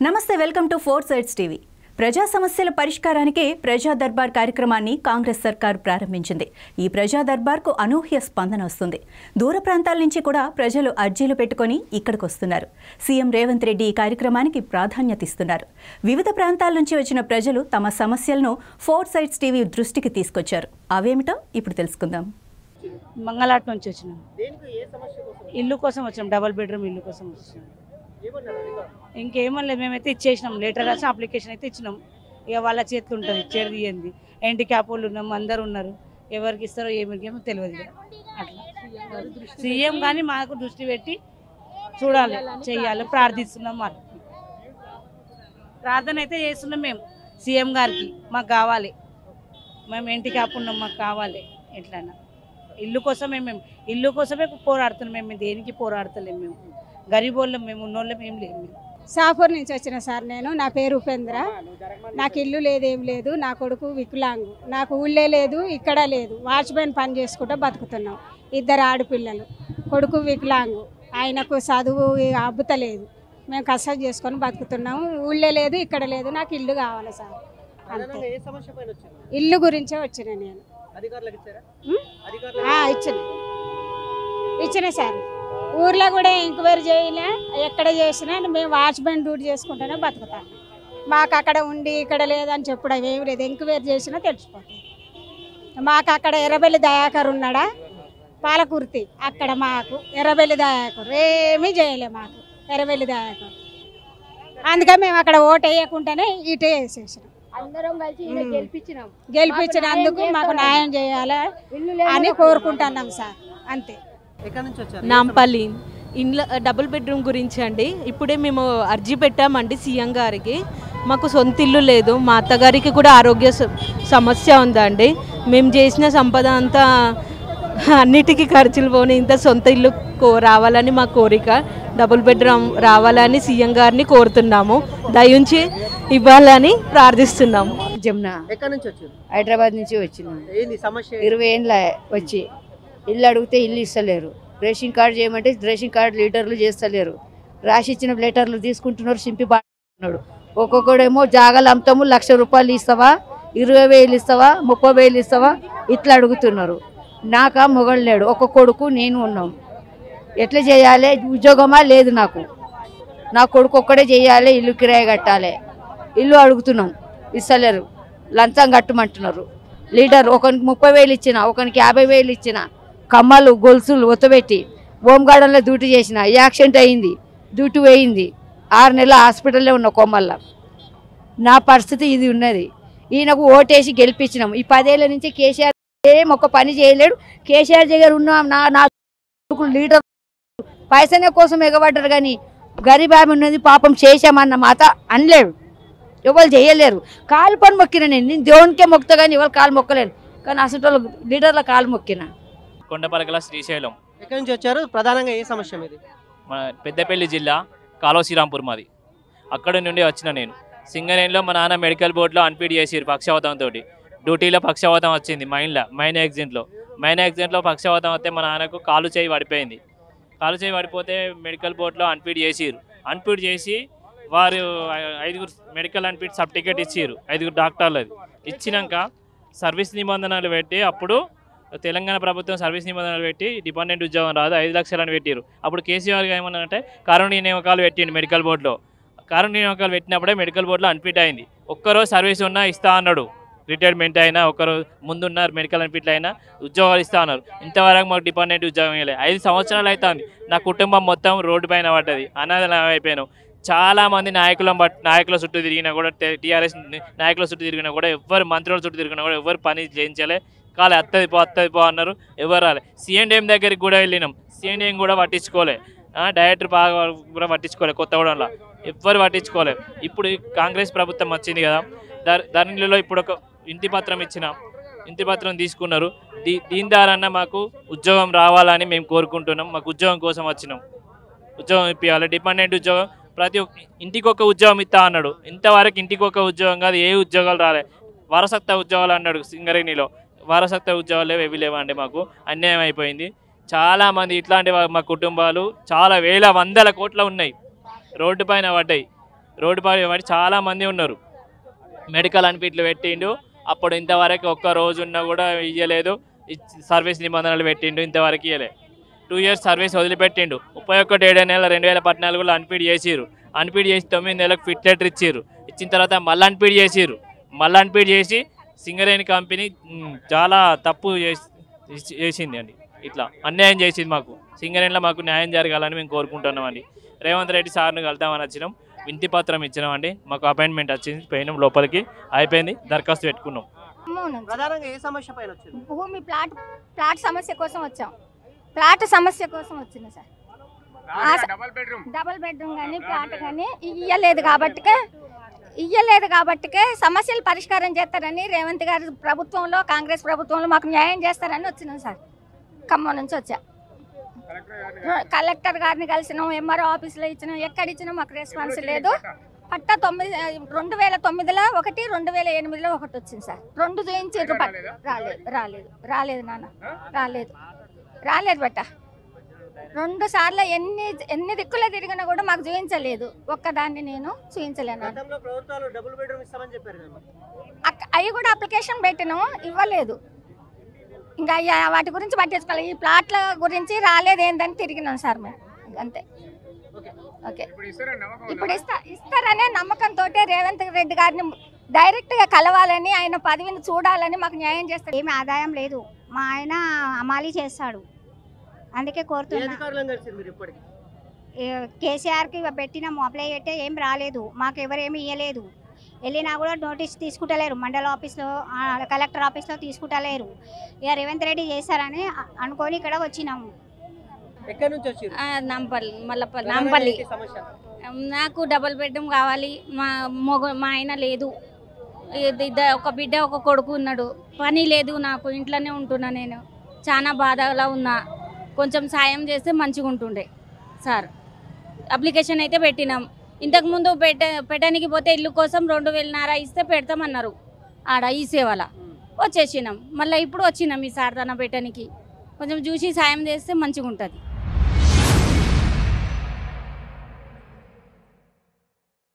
నమస్తే, welcome to four sides TV. ప్రజా సమస్యల పరిష్కారానికి ప్రజా దర్బార్ కార్యక్రమాన్ని కాంగ్రెస్ సర్కారు ప్రారంభించింది. ఈ ప్రజా దర్బార్కు అనూహ్య స్పందన వస్తుంది. దూర ప్రాంతాల నుంచి కూడా ప్రజలు అర్జీలు పెట్టుకొని ఇక్కడికి వస్తున్నారు. సీఎం రేవంత్ రెడ్డి ఈ కార్యక్రమానికి ప్రాధాన్యత ఇస్తున్నారు. వివిధ ప్రాంతాల నుంచి వచ్చిన ప్రజలు తమ సమస్యలను ఫోర్ సైడ్స్ టీవీ దృష్టికి తీసుకొచ్చారు. అవేమిటో ఇప్పుడు తెలుసుకుందాం. మంగళాట్ నుంచి వచ్చినాం. ఇల్లు కోసం వచ్చాం, డబుల్ బెడ్రూమ్ ఇల్లు కోసం వచ్చినాం. ఇంకేమన్నా మేమైతే ఇచ్చేసినాం, లెటర్ రాసి అప్లికేషన్ అయితే ఇచ్చినాం. ఇక వాళ్ళ చేతులు ఉంటుంది, ఇచ్చేది తీయండి. హ్యాండిక్యాప్ వాళ్ళు ఉన్నాం, అందరు ఉన్నారు. ఎవరికి ఇస్తారో ఏమో తెలియదు. అట్లా సీఎం కానీ మాకు దృష్టి పెట్టి చూడాలి, చెయ్యాలి, ప్రార్థిస్తున్నాం. మరి ప్రార్థన అయితే చేస్తున్నాం మేము సీఎం గారికి. మాకు కావాలి, మేము హ్యాండిక్యాప్ ఉన్నాం, మాకు కావాలి. ఎట్లయినా ఇల్లు కోసమే, మేము ఇల్లు కోసమే పోరాడుతున్నాం. మేము దేనికి పోరాడతలేము. మేము గరీబోళ్ళం, మేము ఉన్నోళ్ళం ఏం లేము. మేము సాఫూర్ నుంచి వచ్చిన సార్. నా పేరు ఉపేంద్ర. నాకు ఇల్లు లేదేం లేదు. నా కొడుకు వికలాంగు. నాకు ఊళ్ళే లేదు, ఇక్కడ లేదు. వాచ్మెన్ పని చేసుకుంటూ బతుకుతున్నాం. 2 ఆడపిల్లలు. కొడుకు వికలాంగు, ఆయనకు చదువు అబ్బుతలేదు. మేము కష్టం చేసుకొని బతుకుతున్నాము. ఊళ్ళే లేదు, ఇక్కడ లేదు. నాకు ఇల్లు కావాలి సార్. అంతే, ఇల్లు గురించే వచ్చిన నేను. ఇచ్చిన సార్. ఊర్లో కూడా ఎంక్వైరీ చేయలే, ఎక్కడ చేసినా మేము వాచ్మెన్ డ్యూటీ చేసుకుంటూనే బతుకుతాం. మాకు అక్కడ ఉండి ఇక్కడ లేదని చెప్పడం ఏమి లేదు. ఎంక్వైరీ చేసినా తెలిసిపోతుంది. మాకు అక్కడ ఎర్రబెల్లి దయాకర్ ఉన్నాడా, పాలకుర్తి, అక్కడ మాకు ఎర్రబెల్లి దయాకర్ ఏమీ చేయలే. మాకు ఎర్రబెల్లి దయాకర్, అందుకే మేము అక్కడ ఓటు వేయకుండానే ఇటే వేసేసినాం. గెలిపించినందుకు మాకు న్యాయం చేయాలి అని కోరుకుంటున్నాం సార్. అంతే. నాంపల్లి ఇంట్లో డబుల్ బెడ్రూమ్ గురించి అండి. ఇప్పుడే మేము అర్జీ పెట్టామండి సీఎం గారికి. మాకు సొంత ఇల్లు లేదు. మా అత్తగారికి కూడా ఆరోగ్య సమస్య ఉందండి. మేము చేసిన సంపద అంతా అన్నిటికీ ఖర్చులు పోని ఇంత సొంత ఇల్లు రావాలని మా కోరిక. డబుల్ బెడ్రూమ్ రావాలని సీఎం గారిని కోరుతున్నాము. దయించి ఇవ్వాలని ప్రార్థిస్తున్నాము. జమున హైదరాబాద్ నుంచి వచ్చినాం. 20 ఏళ్ళ వచ్చి ఇల్లు అడిగితే ఇల్లు ఇస్తలేరు. రేషన్ కార్డు చేయమంటే రేషన్ కార్డు లీటర్లు చేస్తలేరు. రాసి ఇచ్చిన లెటర్లు తీసుకుంటున్నారు, చింపి బాడుతున్నాడు. ఒక్కొక్కడేమో జాగాలు అమ్ముతాము, 1,00,000 రూపాయలు ఇస్తావా, 20,000 ఇస్తావా, 30,000 ఇస్తావా, ఇట్లా అడుగుతున్నారు. నాకా మొగలు లేడు, ఒక కొడుకు నేను ఉన్నాం. ఎట్లా చేయాలి? ఉద్యోగమా లేదు నాకు. నా కొడుకు ఒక్కడే చేయాలి, ఇల్లు కిరాయి కట్టాలి. ఇల్లు అడుగుతున్నాం, ఇస్తలేరు. లంచం కట్టమంటున్నారు. లీటర్ ఒకరికి 30,000 ఇచ్చిన, ఒకరికి 50,000 ఇచ్చిన. కమ్మలు గొలుసులు ఒత్తబెట్టి హోంగార్డన్లో డ్యూటీ చేసిన. యాక్సిడెంట్ అయింది, డ్యూటీ వేయింది. 6 నెలల హాస్పిటల్లో ఉన్న కొమ్మల్లో. నా పరిస్థితి ఇది ఉన్నది. ఈయనకు ఓటేసి గెలిపించినాం. ఈ 10 ఏళ్ళ నుంచి కేసీఆర్ ఏం ఒక పని చేయలేడు. కేసీఆర్ దగ్గర ఉన్న నా లీడర్ పైసనే కోసం ఎగబడ్డారు, కానీ గరీబ్ ఆమె ఉన్నది పాపం చేశామన్న మాట అనలేడు. ఎవరు చేయలేరు. కాలు పని మొక్కిన నేను దేవునికే మొక్కుతా, కానీ ఎవరు కాలు మొక్కలేను. కానీ అసలు లీడర్ల కాలు మొక్కిన. కొండపలకల శ్రీశైలం. ఎక్కడి నుంచి వచ్చారు? ప్రధానంగా ఏ సమస్య మీది? మన పెద్దపల్లి జిల్లా కాలువ శ్రీరాంపూర్ మాది. అక్కడి నుండి వచ్చిన నేను. సింగరేణిలో మా నాన్న మెడికల్ బోర్డులో అన్ఫీడ్ చేసిరు పక్షవాతంతో. డ్యూటీలో పక్షవాతం వచ్చింది. మైన్ యాక్సిడెంట్లో పక్షవాతం వస్తే మా నాన్నకు కాలు చేయి పడిపోయింది. కాలు చేయి పడిపోతే మెడికల్ బోర్డులో అన్ఫీడ్ చేసిరు. అన్ఫీడ్ చేసి వారు 5 మెడికల్ అన్ఫీడ్ సర్టిఫికేట్ ఇచ్చిరు. 5 డాక్టర్లది ఇచ్చినాక సర్వీస్ నిబంధనలు పెట్టి, అప్పుడు తెలంగాణ ప్రభుత్వం సర్వీస్ నిబంధనలు పెట్టి డిపెండెంట్ ఉద్యోగం రాదు 5 లక్షలు అని పెట్టారు. అప్పుడు కేసీఆర్ ఏమన్నారంటే కారుణ్య నియామకాలు పెట్టిండు మెడికల్ బోర్డులో. కారుణ్య నియామకాలు పెట్టినప్పుడే మెడికల్ బోర్డులో అన్ఫిట్ అయింది. ఒక్కరోజు సర్వీస్ ఉన్నా ఇస్తా అన్నాడు. రిటైర్మెంట్ అయినా ఒకరోజు ముందున్నారు మెడికల్ అన్ఫిట్లు అయినా ఉద్యోగాలు ఇస్తా అన్నారు. ఇంతవరకు మాకు డిపెండెంట్ ఉద్యోగం ఇవ్వలేదు. 5 సంవత్సరాలు అవుతుంది. నా కుటుంబం మొత్తం రోడ్డు పైన పడ్డది. అనాథలం అయిపోయాను. చాలామంది నాయకుల చుట్టూ తిరిగినా కూడా, టీఆర్ఎస్ నాయకుల చుట్టూ తిరిగినా కూడా, ఎవరు మంత్రుల చుట్టూ తిరిగినా కూడా ఎవరు పని చేయించలే. కాలే అత్తది పో అన్నారు. ఎవరు రాలే. సీఎండీఎం దగ్గరికి కూడా వెళ్ళినాం. సీఎండీఎం కూడా పట్టించుకోలే. డైరెక్టర్ బాగా కూడా పట్టించుకోలే. కొత్తగూడెంలో ఎవ్వరు పట్టించుకోలే. ఇప్పుడు కాంగ్రెస్ ప్రభుత్వం వచ్చింది కదా, ధరణిలో ఇప్పుడు ఒక ఇంటి పత్రం ఇచ్చినాం. ఇంటి పత్రం తీసుకున్నారు. దీని ద్వారా మాకు ఉద్యోగం రావాలని మేము కోరుకుంటున్నాం. మాకు ఉద్యోగం కోసం వచ్చినాం. ఉద్యోగం ఇప్పించాలి. డిపెండెంట్ ఉద్యోగం ప్రతి ఇంటికి ఒక ఉద్యోగం ఇస్తా అన్నాడు. ఇంతవరకు ఇంటికి ఒక ఉద్యోగం కాదు, ఏ ఉద్యోగాలు రాలే. వారసత్వ ఉద్యోగాలు అన్నాడు. సింగరేణిలో వారసత్వ ఉద్యోగాలు ఏవి లేవండి. మాకు అన్యాయం అయిపోయింది. చాలామంది ఇట్లాంటి మా కుటుంబాలు చాలా వేల వందల కోట్ల ఉన్నాయి, రోడ్డు పైన పడ్డాయి. రోడ్డు పడి చాలామంది ఉన్నారు. మెడికల్ అన్ఫిట్లు పెట్టిండు, అప్పుడు ఇంతవరకు ఒక్క రోజు ఉన్నా కూడా ఇవ్వలేదు. సర్వీస్ నిబంధనలు పెట్టిండు, ఇంతవరకు ఇవ్వలేదు. 2 years సర్వీస్ వదిలిపెట్టిండు. 31 నెల 2014లో అన్ఫిట్ చేసిరు. అన్ఫిట్ చేసి 9 నెలలకు ఫిట్ లెటర్ ఇచ్చిర్రు. ఇచ్చిన తర్వాత మళ్ళీ అన్ఫిట్ చేసిర్రు. మళ్ళీ అన్ఫిట్ చేసి సింగరేణి కంపెనీ చాలా తప్పు చేసింది అండి. ఇట్లా అన్యాయం చేసింది మాకు. సింగరేణిలో మాకు న్యాయం జరగాలని మేము కోరుకుంటున్నామండి. రేవంత్ రెడ్డి సార్ని కలుద్దామని వచ్చినాం, వినతి పత్రం ఇచ్చినామండి. మాకు అపాయింట్మెంట్ వచ్చింది, పోయినాం లోపలికి, అయిపోయింది, దరఖాస్తు పెట్టుకున్నాం. ప్రధానంగా ఏ సమస్య పైన వచ్చింది? భూమి ప్లాట్ సమస్య కోసం వచ్చాం. ప్లాట్ సమస్య కోసం వచ్చింది సార్. డబుల్ బెడ్రూమ్ కానీ ప్లాట్ కానీ ఇయ్యలేదు కాబట్టికే సమస్యలు పరిష్కారం చేస్తారని రేవంత్ గారి ప్రభుత్వంలో, కాంగ్రెస్ ప్రభుత్వంలో మాకు న్యాయం చేస్తారని వచ్చినాం సార్. ఖమ్మం నుంచి వచ్చా. కలెక్టర్ గారిని కలిసినాం, ఎంఆర్ఓ ఆఫీస్లో ఇచ్చినాం, ఎక్కడ ఇచ్చినా మాకు రెస్పాన్స్ లేదు. పట్టా 2009లో ఒకటి, 2008లో ఒకటి వచ్చింది సార్. 2 చూయించారు. రాలేదు నాన్న, రాలేదు బట్ట. 2 సార్లు ఎన్ని దిక్కులే తిరిగినా కూడా మాకు చూపించలేదు. ఒక్కదాన్ని నేను చూపించలేను. అవి కూడా అప్లికేషన్ పెట్టినాము, ఇవ్వలేదు. ఇంకా వాటి గురించి పట్టించుకోవాలి. ఈ ప్లాట్ల గురించి రాలేదు ఏందని తిరిగినాం సార్ మేము, అంతే. ఓకే, ఇప్పుడు ఇస్తారనే నమ్మకంతో రేవంత్ రెడ్డి గారిని డైరెక్ట్గా కలవాలని, ఆయన పదవిని చూడాలని, మాకు న్యాయం చేస్తారు. ఏమి ఆదాయం లేదు, మా ఆయన అమాలి చేస్తాడు, అందుకే కోరుతున్నా. కేసీఆర్కి పెట్టినాము, అప్లై పెట్టే ఏం రాలేదు, మాకు ఎవరేమి ఇవ్వలేదు. వెళ్ళినా కూడా నోటీస్ తీసుకుంటలేరు, మండల ఆఫీస్లో, కలెక్టర్ ఆఫీస్లో తీసుకుంటలేరు. ఇక రేవంత్ రెడ్డి చేస్తారని అనుకొని ఇక్కడ వచ్చినాము. నాంపల్లి. నాకు డబుల్ బెడ్రూమ్ కావాలి. మా ఆయన లేదు, ఒక బిడ్డ ఒక కొడుకు ఉన్నాడు. పని లేదు నాకు, ఇంట్లోనే ఉంటున్నా. నేను చాలా బాధగా ఉన్నా. కొంచెం సాయం చేస్తే మంచిగా ఉంటుండే సార్. అప్లికేషన్ అయితే పెట్టినాం. ఇంతకుముందు పెట్టడానికి పోతే ఇల్లు కోసం 2,500 ఇస్తే పెడతామన్నారు ఆడ ఈ సేవల. వచ్చేసినాం, మళ్ళీ ఇప్పుడు వచ్చినాం ఈ సార్ తన పెట్టడానికి. కొంచెం చూసి సాయం చేస్తే మంచిగా ఉంటుంది.